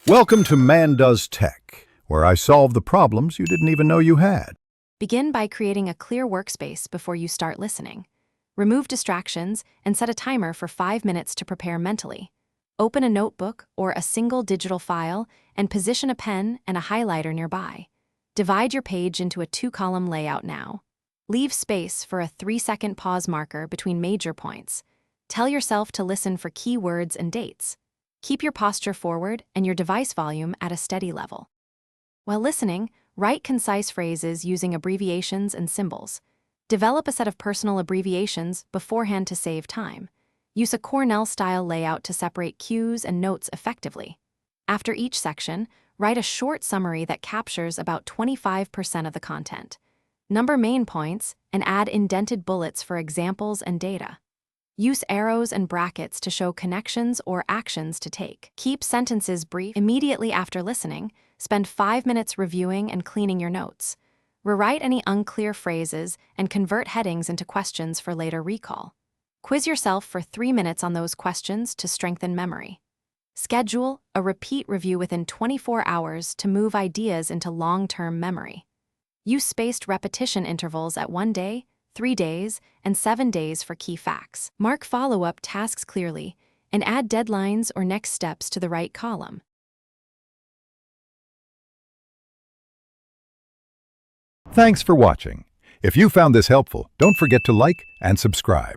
Welcome to Man Does Tech, where I solve the problems you didn't even know you had. Begin by creating a clear workspace before you start listening. Remove distractions and set a timer for 5 minutes to prepare mentally. Open a notebook or a single digital file and position a pen and a highlighter nearby. Divide your page into a 2-column layout now. Leave space for a 3-second pause marker between major points. Tell yourself to listen for key words and dates. Keep your posture forward and your device volume at a steady level. While listening, write concise phrases using abbreviations and symbols. Develop a set of personal abbreviations beforehand to save time. Use a Cornell-style layout to separate cues and notes effectively. After each section, write a short summary that captures about 25% of the content. Number main points and add indented bullets for examples and data. Use arrows and brackets to show connections or actions to take. Keep sentences brief. Immediately after listening, spend 5 minutes reviewing and cleaning your notes. Rewrite any unclear phrases and convert headings into questions for later recall. Quiz yourself for 3 minutes on those questions to strengthen memory. Schedule a repeat review within 24 hours to move ideas into long-term memory. Use spaced repetition intervals at 1 day, 3 days, and 7 days for key facts. Mark follow-up tasks clearly and add deadlines or next steps to the right column. Thanks for watching. If you found this helpful, don't forget to like and subscribe.